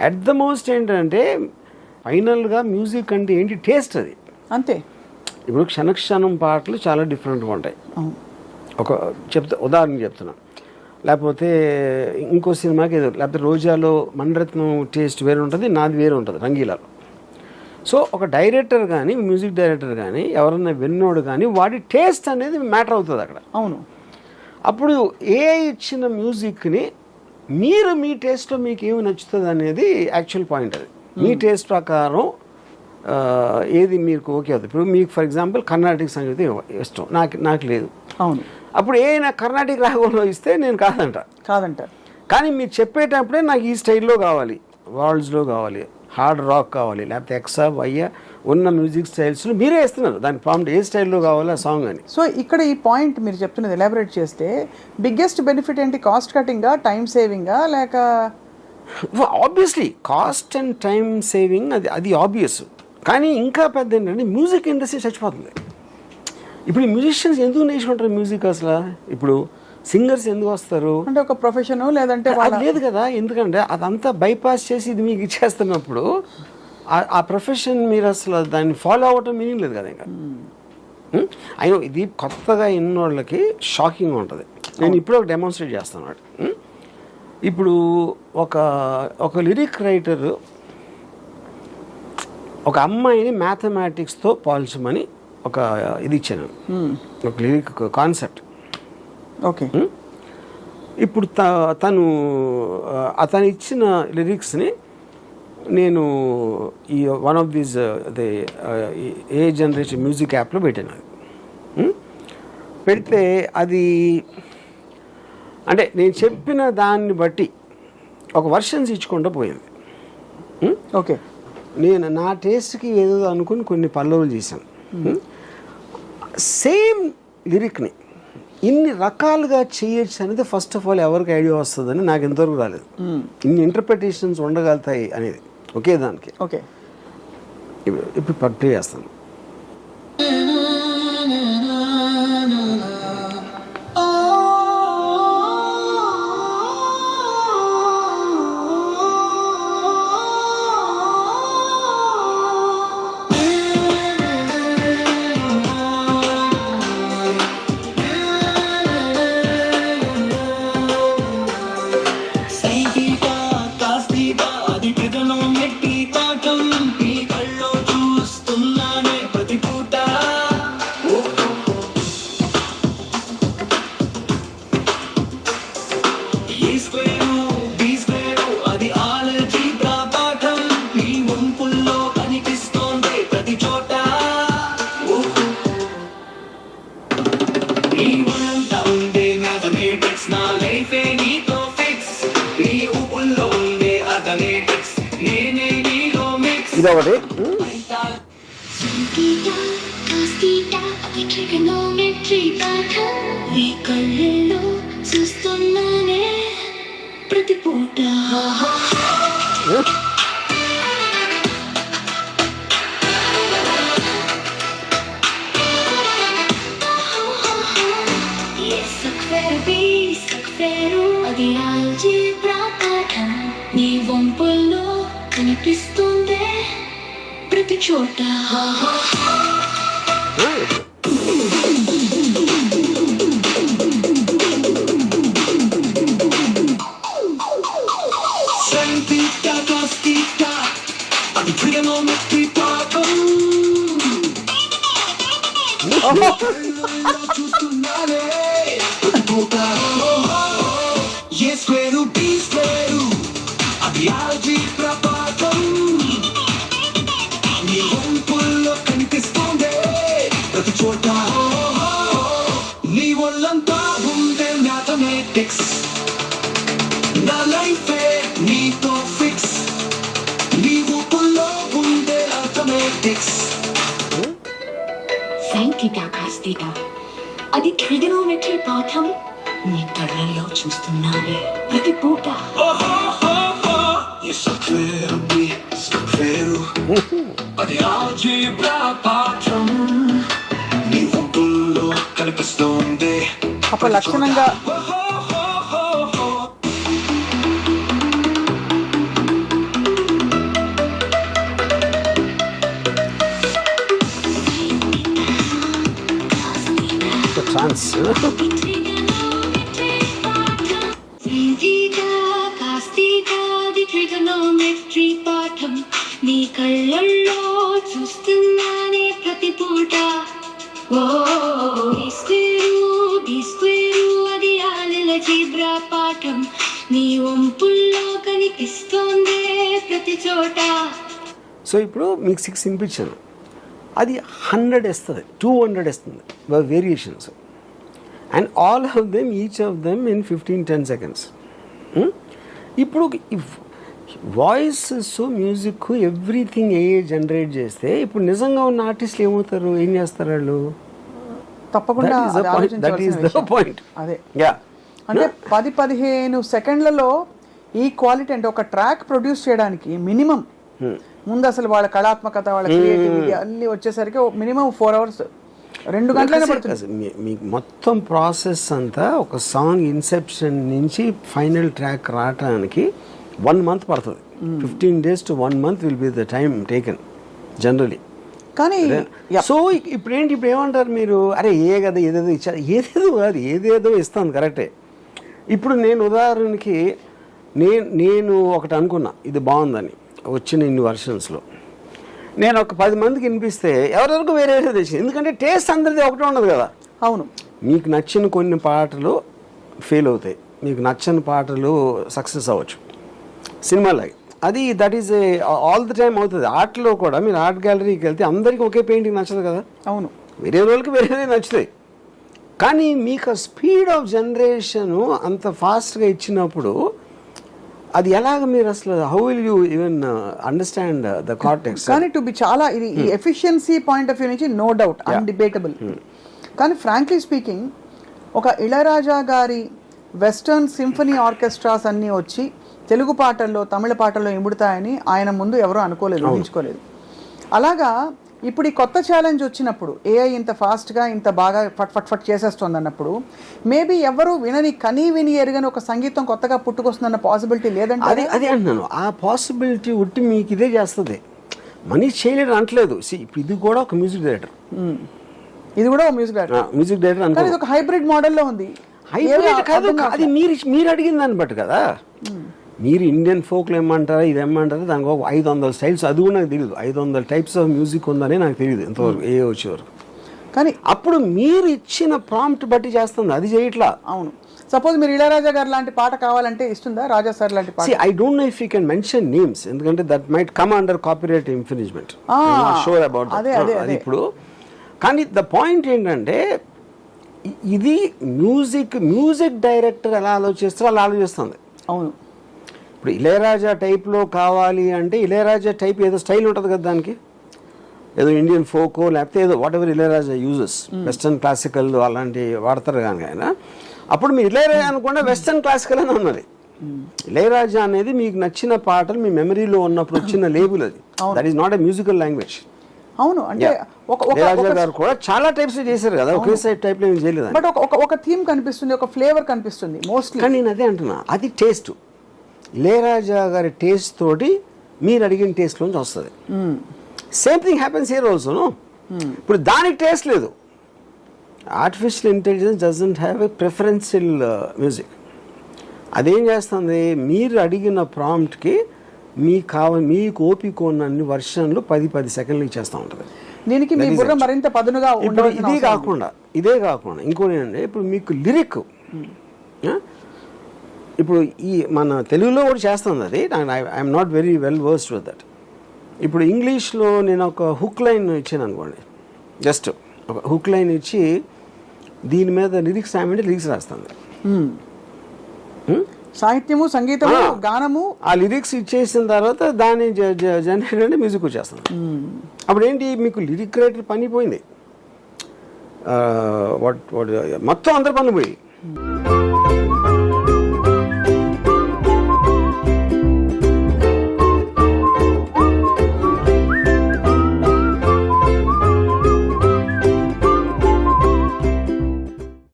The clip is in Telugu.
అట్ ద మోస్ట్ ఏంటంటే ఫైనల్గా మ్యూజిక్ అంటే ఏంటి టేస్ట్ అది అంతే. ఇప్పుడు క్షణక్షణం పాటలు చాలా డిఫరెంట్గా ఉంటాయి. ఒక ఉదాహరణ చెప్తున్నా, లేకపోతే ఇంకో సినిమాకి ఏదో, లేకపోతే రోజాలో మణిరత్నం టేస్ట్ వేరే ఉంటుంది, నాది వేరే ఉంటుంది రంగీలాలో. సో ఒక డైరెక్టర్ కానీ మ్యూజిక్ డైరెక్టర్ కానీ ఎవరన్నా విన్నోడు కానీ వాడి టేస్ట్ అనేది మ్యాటర్ అవుతుంది అక్కడ. అవును. అప్పుడు ఏ ఇచ్చిన మ్యూజిక్ని మీరు మీ టేస్ట్లో మీకు ఏమి నచ్చుతుంది అనేది యాక్చువల్ పాయింట్. అది మీ టేస్ట్ ప్రకారం ఏది మీకు ఓకే అవుతుంది. ఇప్పుడు మీకు ఫర్ ఎగ్జాంపుల్ కర్ణాటక సంగీతం ఇష్టం, నాకు లేదు. అవును. అప్పుడు కర్ణాటక రాగంలో ఇస్తే నేను కాదంట. కానీ మీరు చెప్పేటప్పుడే నాకు ఈ స్టైల్లో కావాలి, వాల్స్లో కావాలి, హార్డ్ రాక్ కావాలి, లేకపోతే ఎక్సా వయ్య ఉన్న మ్యూజిక్ స్టైల్స్లో మీరే ఇస్తున్నారు దాని ప్రాంప్ట్ ఏ స్టైల్లో కావాలో ఆ సాంగ్ అని. సో ఇక్కడ ఈ పాయింట్ మీరు చెప్తున్నది ఎలాబరేట్ చేస్తే బిగ్గెస్ట్ బెనిఫిట్ ఏంటి? కాస్ట్ కటింగా, టైం సేవింగా, లేక? Obviously cost and time saving, అది ఆబ్వియస్. కానీ ఇంకా పెద్ద ఏంటంటే మ్యూజిక్ ఇండస్ట్రీ చచ్చిపోతుంది. ఇప్పుడు ఈ మ్యూజిషియన్స్ ఎందుకు నేర్చుకుంటారు మ్యూజిక్ అసలు? ఇప్పుడు సింగర్స్ ఎందుకు వస్తారు అంటే ఒక ప్రొఫెషన్ లేదంటే అది లేదు కదా. ఎందుకంటే అదంతా బైపాస్ చేసి ఇది మీకు ఇచ్చేస్తున్నప్పుడు ఆ ప్రొఫెషన్ మీరు అసలు దాన్ని ఫాలో అవ్వటం మీనింగ్ లేదు కదా. ఇంకా అయినా ఇది కొత్తగా ఎన్నోళ్ళకి షాకింగ్ ఉంటుంది. నేను ఇప్పుడు ఒక డెమాన్స్ట్రేట్ చేస్తాను. ఇప్పుడు ఒక లిరిక్ రైటర్ ఒక అమ్మాయిని మ్యాథమెటిక్స్తో పోల్చమని ఒక ఇది ఇచ్చాను, ఒక లిరిక్ కాన్సెప్ట్. ఓకే. ఇప్పుడు అతను ఇచ్చిన లిరిక్స్ని నేను ఈ one of these A generation music యాప్లో పెట్టాను. అది పెడితే అది అంటే నేను చెప్పిన దాన్ని బట్టి ఒక వర్షన్స్ ఇచ్చుకుంటూ పోయింది. ఓకే. నేను నా టేస్ట్కి ఏదో అనుకుని కొన్ని పల్లవులు చేశాను. సేమ్ లిరిక్ని ఇన్ని రకాలుగా చేయొచ్చు అనేది ఫస్ట్ ఆఫ్ ఆల్ ఎవరికి ఐడియా వస్తుందని నాకు ఎంతవరకు రాలేదు. ఇన్ని ఇంటర్ప్రిటేషన్స్ ఉండగలుగుతాయి అనేది ఒకే దానికి. ఓకే. ఇప్పుడు పట్టు చేస్తాను. ఇదొకటి. నీ వంపుల్లో కనిపిస్తుంది ప్రతి చోట. అది ట్రిగనోమెట్రీ పాఠం చూస్తున్నానే ప్రతి పూట. ఏ స్క్వేరు బి స్క్వేరు అది ఆల్జీబ్రా పాఠం. నీ వంపుల్లో కనిపిస్తుంది ప్రతి చోట. నీ ఒళ్ళంతా ఉండే మ్యాథమెటిక్స్. నా లైఫే నీతో ఫిక్స్. నీ ఊపుల్లో ఉండే arithmetics. Sine theta cos theta అది ట్రిగనోమెట్రీ పాఠం. నీ కళ్ళల్లో చూస్తున్నానే ప్రతి పూట. అది ఆల్జీబ్రా పాఠం. నీ ఊపుల్లో కనిపిస్తుంది ఒక లక్షణంగా ట్రిగనోమెట్రీ పాఠం నీ కళ్ళల్లో చూస్తున్నానే ప్రతి పూట. ఓ స్క్వేరు అది ఆల్జీబ్రా పాఠం నీ వంపుల్లో కనిపిస్తోందే ప్రతి చోట. సో ఇప్పుడు మీకు 6 వినిపించాను, అది 100 ఇస్తుంది, 200 ఇస్తుంది variations, and all of them each of them in 15-10 seconds. ఇప్పుడు వాయిస్ మ్యూజిక్ ఎవ్రీథింగ్ జనరేట్ చేస్తే ఇప్పుడు నిజంగా ఉన్న ఆర్టిస్టులు ఏమవుతారు, ఏం చేస్తారు వాళ్ళు? తప్పకుండా దట్ ఈస్ ద పాయింట్. అదే యా, అంటే 10-15 సెకండ్లలో ఈ క్వాలిటీ, అంటే ఒక ట్రాక్ ప్రొడ్యూస్ చేయడానికి మినిమం ముందు అసలు వాళ్ళ కళాత్మకత, వాళ్ళ క్రియేటివిటీ అన్ని వచ్చేసరికి మినిమం 4 hours, 2 గంటలైనా పడుతుంది. మీకు మొత్తం ప్రాసెస్ అంతా ఒక సాంగ్ ఇన్సెప్షన్ నుంచి ఫైనల్ ట్రాక్ రావడానికి 1 month పడుతుంది. 15 days to 1 month will be the time taken generally. కానీ సో ఇప్పుడు ఏమంటారు మీరు, అరే కదా ఏదేదో ఇచ్చారు, ఏదేదో కాదు, ఏదేదో ఇస్తాను కరెక్టే. ఇప్పుడు నేను ఉదాహరణకి నేను ఒకటి అనుకున్నా, ఇది బాగుందని వచ్చిన ఇన్ని వర్షన్స్లో నేను ఒక 10 మందికి వినిపిస్తే ఎవరెవరికి వేరే వేరే తెచ్చింది, ఎందుకంటే టేస్ట్ అందరిది ఒకటే ఉండదు కదా. అవును, మీకు నచ్చిన కొన్ని పాటలు ఫెయిల్ అవుతాయి, మీకు నచ్చని పాటలు సక్సెస్ అవ్వచ్చు సినిమాలాగా. అది that is all the time అవుతుంది. ఆర్ట్లో కూడా మీరు ఆర్ట్ గ్యాలరీకి వెళ్తే అందరికీ ఒకే పెయింటింగ్ నచ్చదు కదా. అవును, వేరే వాళ్ళకి వేరే నచ్చుతాయి. కానీ మీకు స్పీడ్ ఆఫ్ జనరేషను అంత ఫాస్ట్గా ఇచ్చినప్పుడు అది ఎలాగ మీరు అసలు how will you even understand the cortex? కానీ టు బి చాలా ఇది ఎఫిషియన్సీ పాయింట్ ఆఫ్ వ్యూ నుంచి నో డౌట్ అన్డిబేటబుల్. కానీ ఫ్రాంక్లీ స్పీకింగ్, ఒక ఇళయరాజా గారి వెస్టర్న్ సింఫనీ ఆర్కెస్ట్రాస్ అన్నీ వచ్చి తెలుగు పాటల్లో, తమిళ పాటల్లో ఇముడుతాయని ఆయన ముందు ఎవరూ అనుకోలేదు, ఊహించుకోలేదు. అలాగా ఇప్పుడు ఈ కొత్త ఛాలెంజ్ వచ్చినప్పుడు, ఏఐ ఇంత ఫాస్ట్గా ఇంత బాగా ఫట్ చేసేస్తుంది అన్నప్పుడు, మేబీ ఎవరు విని ఎరుగని ఒక సంగీతం కొత్తగా పుట్టుకొస్తుందన్న పాసిబిలిటీ లేదంటే అదే అంటున్నాను. ఆ పాసిబిలిటీ ఉట్టి మీకు ఇదే చేస్తుంది, మనీష్ చేయలేడు అంటలేదు. ఇప్పుడు ఇది కూడా ఒక మ్యూజిక్ డైరెక్టర్, ఇది కూడా ఒక మ్యూజిక్ డైరెక్టర్ అంటే ఇది ఒక హైబ్రిడ్ మోడల్లో ఉంది. హైబ్రిడ్ కాదు, అది మీరు అడిగిన దాన్ని బట్టి కదా. మీరు ఇండియన్ ఫోక్లో ఏమంటారా, ఇది ఏమంటారా, దానికి ఒక 500 స్టైల్స్, అది కూడా నాకు తెలియదు. 500 types ఆఫ్ మ్యూజిక్ ఉందని నాకు తెలియదు ఇంతవరకు, ఏ వచ్చేవరకు. కానీ అప్పుడు మీరు ఇచ్చిన ప్రాంప్ట్ బట్టి చేస్తుంది, అది చేయట్లా. అవును, సపోజ్ మీరు ఇళయరాజా గారు లాంటి పాట కావాలంటే ఇస్తుందా, రాజా సార్ లాంటి పాట? I don't know if you can mention names, ఎందుకంటే that might come under copyright infringement. Sure about అది ఇప్పుడు. కానీ ద పాయింట్ ఏంటంటే, ఇది మ్యూజిక్ డైరెక్టర్ ఎలా ఆలోచిస్తారో అలా ఆలోచిస్తుంది. అవును, ఇప్పుడు ఇళయరాజా టైప్లో కావాలి అంటే ఇళయరాజా టైప్ ఏదో స్టైల్ ఉంటుంది కదా, దానికి ఏదో ఇండియన్ ఫోకో లేకపోతే ఏదో what ever Ilaiyaraaja uses, western classical అలాంటివి వాడతారు కానీ ఆయన. అప్పుడు మీరు ఇళయరాజా అనుకుంటే వెస్టర్న్ క్లాసికల్ అని ఉన్నది. ఇళయరాజా అనేది మీకు నచ్చిన పాటలు మీ మెమరీలో ఉన్నప్పుడు వచ్చిన లేబుల్ అది. That is not a musical language. అవును, అంటే ఇళయరాజా గారు కూడా చాలా టైప్స్ చేశారు కదా, ఒకే సైడ్ టైప్లో ఏం చేయలేదు. బట్ ఒక థీమ్ కనిపిస్తుంది, ఒక ఫ్లేవర్ కనిపిస్తుంది మోస్ట్లీ. కానీ నేను అదే అంటున్నా, అది టేస్ట్. ఇళయరాజా గారి టేస్ట్ తోటి మీరు అడిగిన టేస్ట్లోంచి వస్తుంది. Same thing happens here also. ఇప్పుడు దానికి టేస్ట్ లేదు. Artificial intelligence doesn't have a preferential music. అదేం చేస్తుంది, మీరు అడిగిన ప్రాంప్ట్కి మీకు ఓపిక ఉన్నన్ని వర్షన్లు 10 సెకండ్లు ఇచ్చేస్తూ ఉంటుంది. దీనికి మీ బుర్ర మరింత పదునుగా ఉండదు. ఇదే కాకుండా ఇంకోటి ఏంటంటే, ఇప్పుడు మీకు లిరిక్ ఇప్పుడు ఈ మన తెలుగులో కూడా చేస్తుంది అది. I'm not very well versed with that. ఇప్పుడు ఇంగ్లీష్లో నేను ఒక హుక్ లైన్ ఇచ్చాను అనుకోండి, జస్ట్ ఒక హుక్ లైన్ ఇచ్చి దీని మీద లిరిక్స్ రాయమంటే లిరిక్స్ రాస్తుంది. సాహిత్యము, సంగీతము, గానము, ఆ లిరిక్స్ ఇచ్చేసిన తర్వాత దాన్ని జనరేట్ అంటే మ్యూజిక్ వచ్చేస్తుంది. అప్పుడు ఏంటి, మీకు లిరిక్ రైటర్ పని పోయింది, మొత్తం అందరి పనులు పోయి